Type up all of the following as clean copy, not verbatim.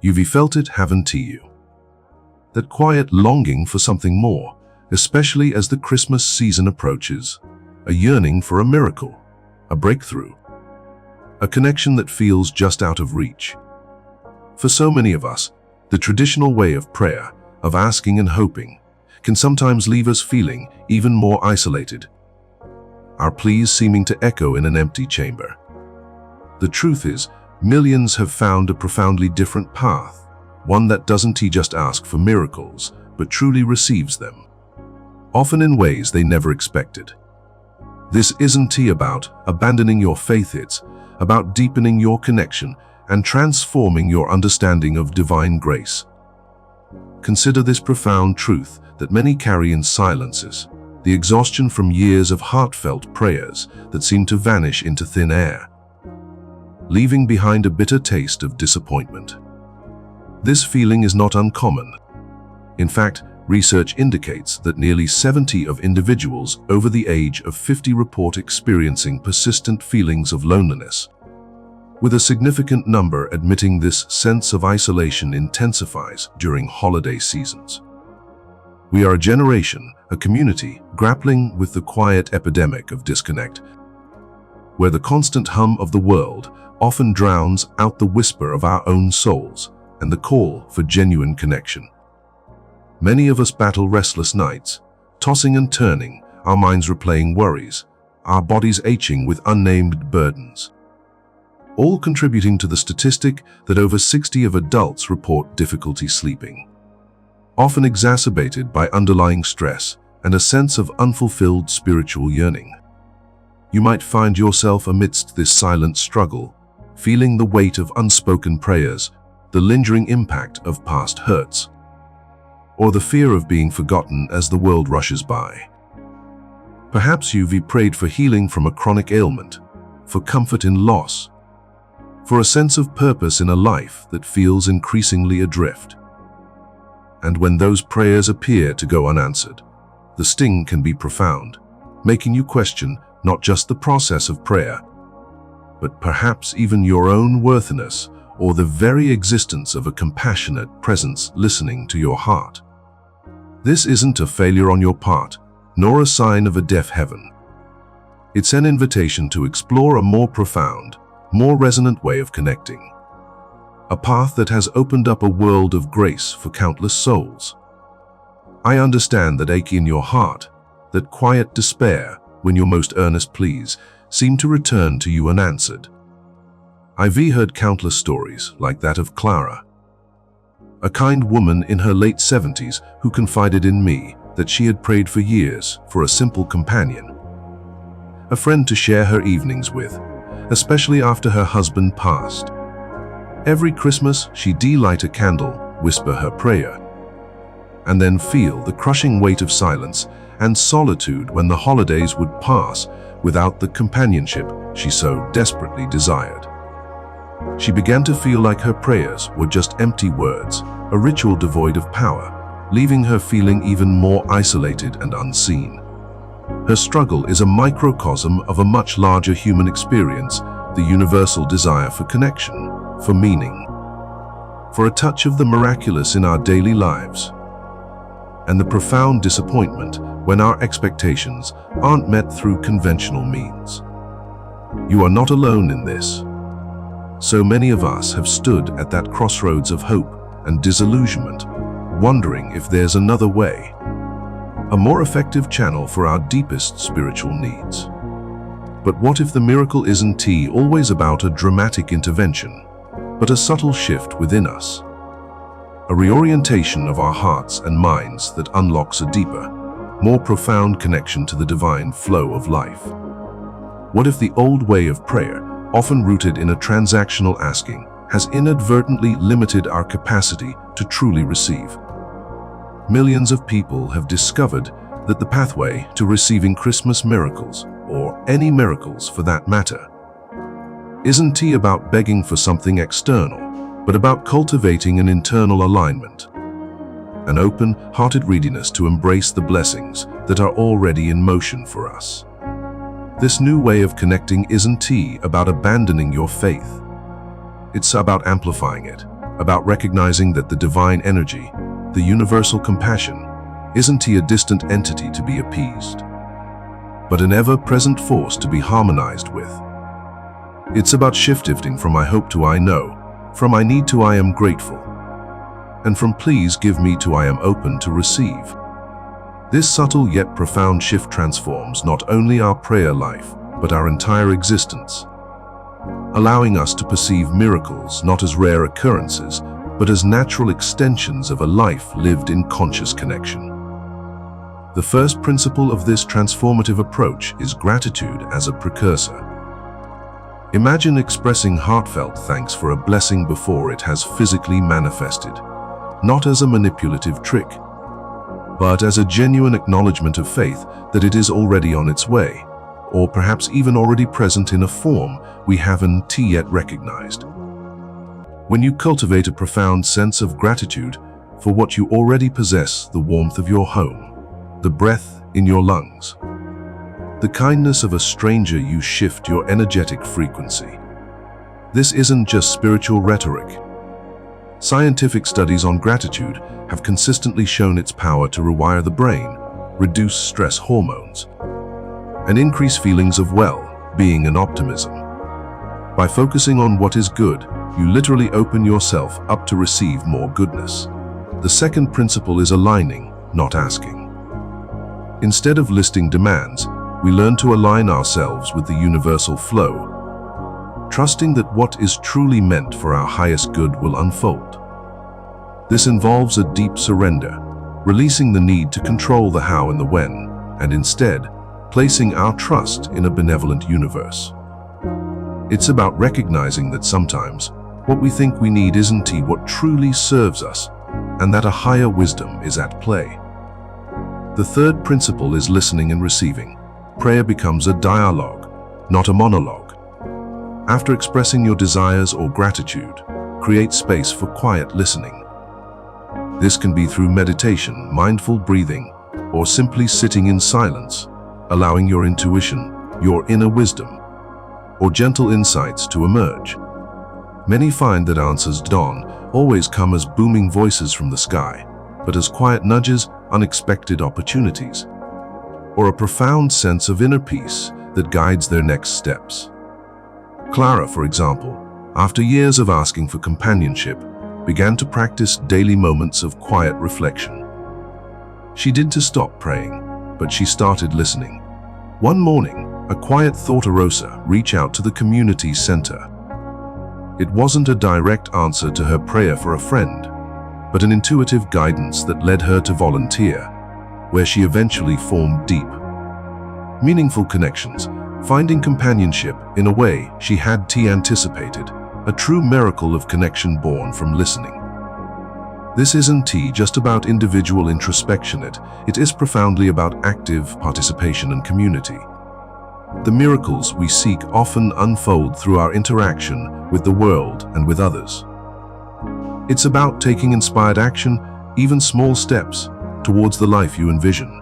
You've felt it, haven't you? That quiet longing for something more, especially as the Christmas season approaches. A yearning for a miracle, a breakthrough, a connection that feels just out of reach. For so many of us, the traditional way of prayer, of asking and hoping, can sometimes leave us feeling even more isolated, our pleas seeming to echo in an empty chamber. The truth is, millions have found a profoundly different path, one that doesn't just ask for miracles, but truly receives them, often in ways they never expected. This isn't about abandoning your faith, it's about deepening your connection and transforming your understanding of divine grace. Consider this profound truth that many carry in silences, the exhaustion from years of heartfelt prayers that seem to vanish into thin air, leaving behind a bitter taste of disappointment. This feeling is not uncommon. In fact, research indicates that nearly 70% of individuals over the age of 50 report experiencing persistent feelings of loneliness, with a significant number admitting this sense of isolation intensifies during holiday seasons. We are a generation, a community, grappling with the quiet epidemic of disconnect, where the constant hum of the world often drowns out the whisper of our own souls and the call for genuine connection. Many of us battle restless nights, tossing and turning, our minds replaying worries, our bodies aching with unnamed burdens, all contributing to the statistic that over 60% of adults report difficulty sleeping, often exacerbated by underlying stress and a sense of unfulfilled spiritual yearning. You might find yourself amidst this silent struggle, feeling the weight of unspoken prayers, the lingering impact of past hurts, or the fear of being forgotten as the world rushes by. Perhaps you've prayed for healing from a chronic ailment, for comfort in loss, for a sense of purpose in a life that feels increasingly adrift. And when those prayers appear to go unanswered, the sting can be profound, making you question not just the process of prayer, but perhaps even your own worthiness or the very existence of a compassionate presence listening to your heart. This isn't a failure on your part, nor a sign of a deaf heaven. It's an invitation to explore a more profound, more resonant way of connecting. A path that has opened up a world of grace for countless souls. I understand that ache in your heart, that quiet despair when your most earnest pleas seem to return to you unanswered. I've heard countless stories like that of Clara, a kind woman in her late 70s who confided in me that she had prayed for years for a simple companion, a friend to share her evenings with, especially after her husband passed. Every Christmas, she'd light a candle, whisper her prayer, and then feel the crushing weight of silence and solitude when the holidays would pass without the companionship she so desperately desired. She began to feel like her prayers were just empty words, a ritual devoid of power, leaving her feeling even more isolated and unseen. Her struggle is a microcosm of a much larger human experience, the universal desire for connection, for meaning, for a touch of the miraculous in our daily lives, and the profound disappointment when our expectations aren't met through conventional means. You are not alone in this. So many of us have stood at that crossroads of hope and disillusionment, wondering if there's another way, a more effective channel for our deepest spiritual needs. But what if the miracle isn't always about a dramatic intervention, but a subtle shift within us? A reorientation of our hearts and minds that unlocks a deeper, more profound connection to the divine flow of life. What if the old way of prayer, often rooted in a transactional asking, has inadvertently limited our capacity to truly receive? Millions of people have discovered that the pathway to receiving Christmas miracles, or any miracles for that matter, isn't about begging for something external, but about cultivating an internal alignment, an open-hearted readiness to embrace the blessings that are already in motion for us. This new way of connecting isn't about abandoning your faith. It's about amplifying it, about recognizing that the divine energy, the universal compassion, isn't a distant entity to be appeased, but an ever-present force to be harmonized with. It's about shifting from I hope to I know, from I need to I am grateful, and from please give me to I am open to receive. This subtle yet profound shift transforms not only our prayer life, but our entire existence, allowing us to perceive miracles not as rare occurrences, but as natural extensions of a life lived in conscious connection. The first principle of this transformative approach is gratitude as a precursor. Imagine expressing heartfelt thanks for a blessing before it has physically manifested, not as a manipulative trick, but as a genuine acknowledgement of faith that it is already on its way, or perhaps even already present in a form we haven't yet recognized. When you cultivate a profound sense of gratitude for what you already possess, the warmth of your home, the breath in your lungs, the kindness of a stranger, you shift your energetic frequency. This isn't just spiritual rhetoric. Scientific studies on gratitude have consistently shown its power to rewire the brain, reduce stress hormones, and increase feelings of well-being and optimism. By focusing on what is good, you literally open yourself up to receive more goodness. The second principle is aligning, not asking. Instead of listing demands, we learn to align ourselves with the universal flow, trusting that what is truly meant for our highest good will unfold. This involves a deep surrender, releasing the need to control the how and the when, and instead, placing our trust in a benevolent universe. It's about recognizing that sometimes what we think we need isn't what truly serves us, and that a higher wisdom is at play. The third principle is listening and receiving. Prayer becomes a dialogue, not a monologue. After expressing your desires or gratitude, create space for quiet listening. This can be through meditation, mindful breathing, or simply sitting in silence, allowing your intuition, your inner wisdom, or gentle insights to emerge. Many find that answers don't always come as booming voices from the sky, but as quiet nudges, unexpected opportunities, or a profound sense of inner peace that guides their next steps. Clara, for example, after years of asking for companionship, began to practice daily moments of quiet reflection. She didn't stop praying, but she started listening. One morning, a quiet thought arose: reach out to the community center. It wasn't a direct answer to her prayer for a friend, but an intuitive guidance that led her to volunteer, where she eventually formed deep, meaningful connections, finding companionship in a way she had anticipated, a true miracle of connection born from listening. This isn't just about individual introspection, it is profoundly about active participation and community. The miracles we seek often unfold through our interaction with the world and with others. It's about taking inspired action, even small steps, towards the life you envision.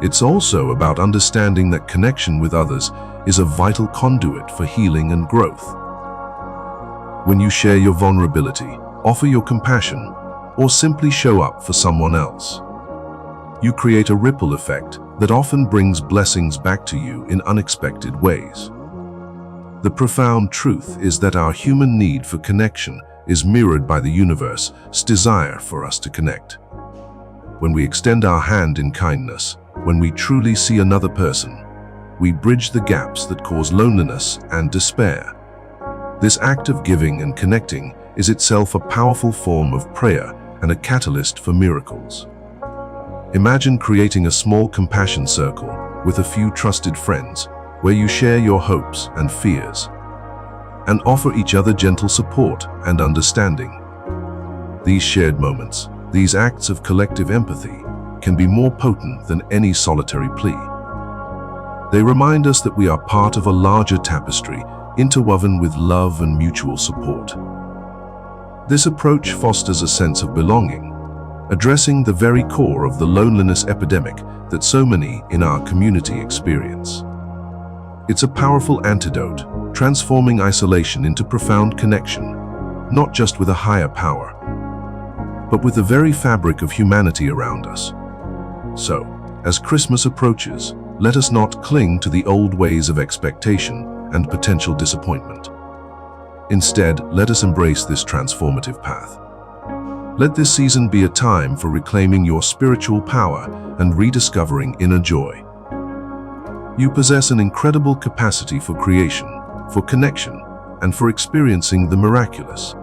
It's also about understanding that connection with others is a vital conduit for healing and growth. When you share your vulnerability, offer your compassion, or simply show up for someone else, you create a ripple effect that often brings blessings back to you in unexpected ways. The profound truth is that our human need for connection is mirrored by the universe's desire for us to connect. When we extend our hand in kindness, when we truly see another person, we bridge the gaps that cause loneliness and despair. This act of giving and connecting is itself a powerful form of prayer and a catalyst for miracles. Imagine creating a small compassion circle with a few trusted friends where you share your hopes and fears and offer each other gentle support and understanding. These shared moments, these acts of collective empathy, can be more potent than any solitary plea. They remind us that we are part of a larger tapestry, interwoven with love and mutual support. This approach fosters a sense of belonging, addressing the very core of the loneliness epidemic that so many in our community experience. It's a powerful antidote, transforming isolation into profound connection, not just with a higher power, but with the very fabric of humanity around us. So, as Christmas approaches, let us not cling to the old ways of expectation and potential disappointment. Instead, let us embrace this transformative path. Let this season be a time for reclaiming your spiritual power and rediscovering inner joy. You possess an incredible capacity for creation, for connection, and for experiencing the miraculous.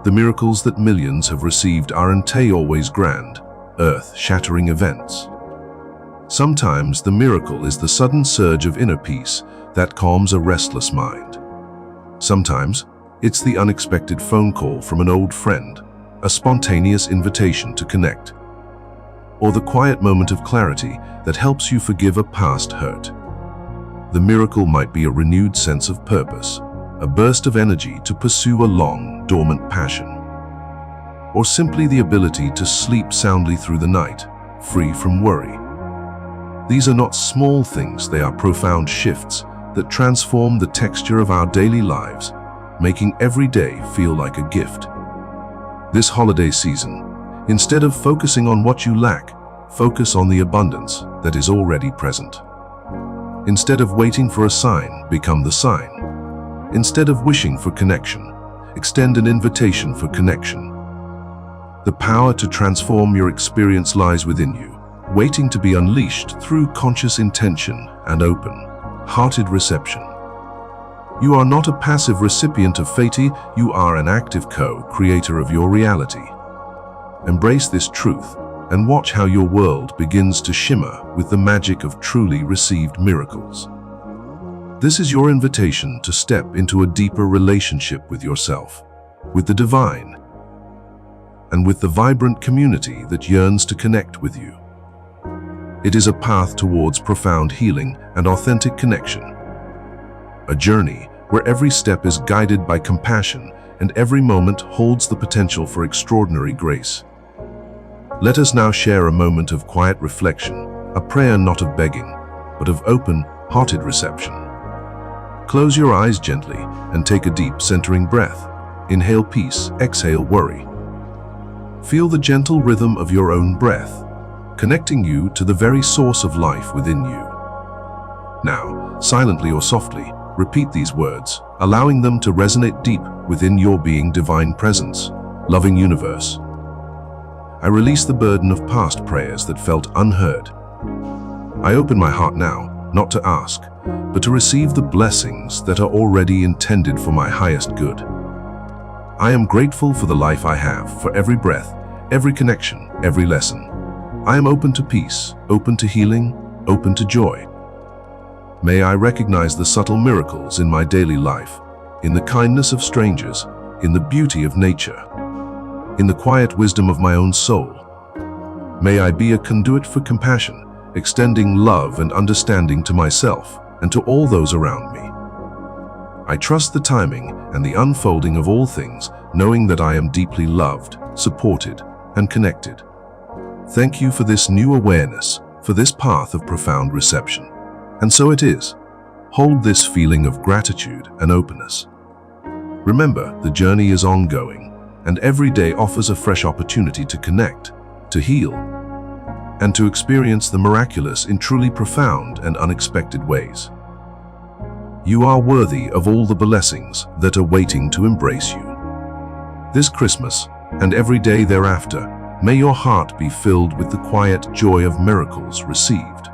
The miracles that millions have received aren't always grand, earth-shattering events. Sometimes the miracle is the sudden surge of inner peace that calms a restless mind. Sometimes it's the unexpected phone call from an old friend, a spontaneous invitation to connect, or the quiet moment of clarity that helps you forgive a past hurt. The miracle might be a renewed sense of purpose, a burst of energy to pursue a long, dormant passion, or simply the ability to sleep soundly through the night, free from worry. These are not small things, they are profound shifts that transform the texture of our daily lives, making every day feel like a gift. This holiday season, instead of focusing on what you lack, focus on the abundance that is already present. Instead of waiting for a sign, become the sign. Instead of wishing for connection, extend an invitation for connection. The power to transform your experience lies within you, waiting to be unleashed through conscious intention and open-hearted reception. You are not a passive recipient of fate, you are an active co-creator of your reality. Embrace this truth and watch how your world begins to shimmer with the magic of truly received miracles. This is your invitation to step into a deeper relationship with yourself, with the divine, and with the vibrant community that yearns to connect with you. It is a path towards profound healing and authentic connection. A journey where every step is guided by compassion and every moment holds the potential for extraordinary grace. Let us now share a moment of quiet reflection, a prayer not of begging, but of open-hearted reception. Close your eyes gently and take a deep, centering breath. Inhale peace, exhale worry. Feel the gentle rhythm of your own breath, connecting you to the very source of life within you. Now, silently or softly, repeat these words, allowing them to resonate deep within your being. Divine presence, loving universe. I release the burden of past prayers that felt unheard. I open my heart now, not to ask, but to receive the blessings that are already intended for my highest good. I am grateful for the life I have, for every breath, every connection, every lesson. I am open to peace, open to healing, open to joy. May I recognize the subtle miracles in my daily life, in the kindness of strangers, in the beauty of nature, in the quiet wisdom of my own soul. May I be a conduit for compassion, extending love and understanding to myself and to all those around me. I trust the timing and the unfolding of all things, knowing that I am deeply loved, supported, and connected. Thank you for this new awareness, for this path of profound reception. And so it is. Hold this feeling of gratitude and openness. Remember, the journey is ongoing, and every day offers a fresh opportunity to connect, to heal, and to experience the miraculous in truly profound and unexpected ways. You are worthy of all the blessings that are waiting to embrace you. This Christmas, and every day thereafter, may your heart be filled with the quiet joy of miracles received.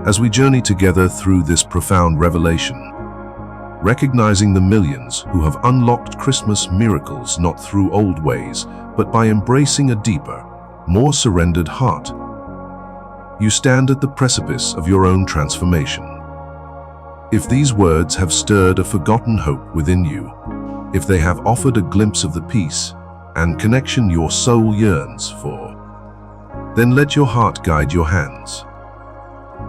As we journey together through this profound revelation, recognizing the millions who have unlocked Christmas miracles not through old ways, but by embracing a deeper, more surrendered heart, you stand at the precipice of your own transformation. If these words have stirred a forgotten hope within you, if they have offered a glimpse of the peace and connection your soul yearns for, then let your heart guide your hands.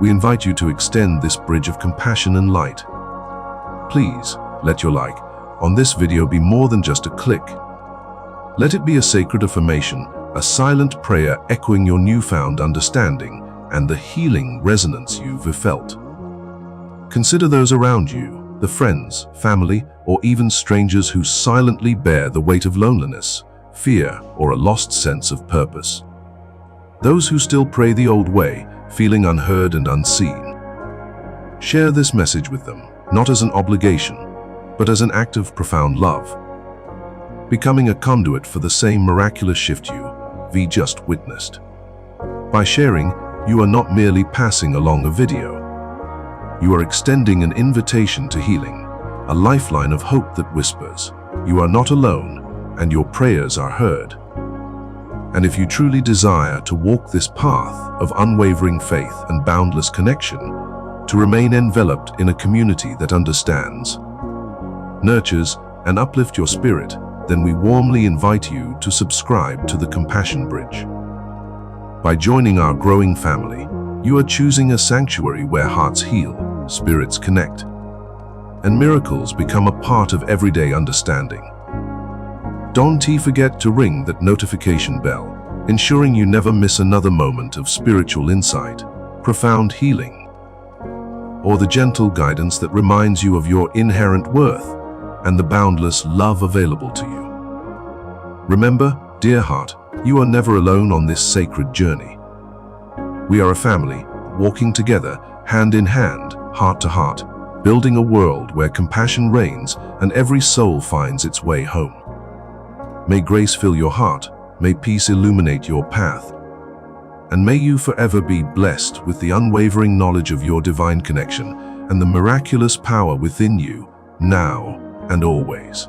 We invite you to extend this bridge of compassion and light. Please, let your like on this video be more than just a click. Let it be a sacred affirmation, a silent prayer echoing your newfound understanding and the healing resonance you've felt. Consider those around you, the friends, family, or even strangers who silently bear the weight of loneliness, fear, or a lost sense of purpose. Those who still pray the old way, feeling unheard and unseen. Share this message with them, not as an obligation, but as an act of profound love, becoming a conduit for the same miraculous shift you've just witnessed. By sharing, you are not merely passing along a video. You are extending an invitation to healing, a lifeline of hope that whispers, "You are not alone, and your prayers are heard." And if you truly desire to walk this path of unwavering faith and boundless connection, to remain enveloped in a community that understands, nurtures, and uplifts your spirit, then we warmly invite you to subscribe to the Compassion Bridge. By joining our growing family, you are choosing a sanctuary where hearts heal, spirits connect, and miracles become a part of everyday understanding. Don't forget to ring that notification bell, ensuring you never miss another moment of spiritual insight, profound healing, or the gentle guidance that reminds you of your inherent worth and the boundless love available to you. Remember, dear heart, you are never alone on this sacred journey. We are a family, walking together, hand in hand, heart to heart, building a world where compassion reigns and every soul finds its way home. May grace fill your heart, may peace illuminate your path, and may you forever be blessed with the unwavering knowledge of your divine connection and the miraculous power within you, now and always.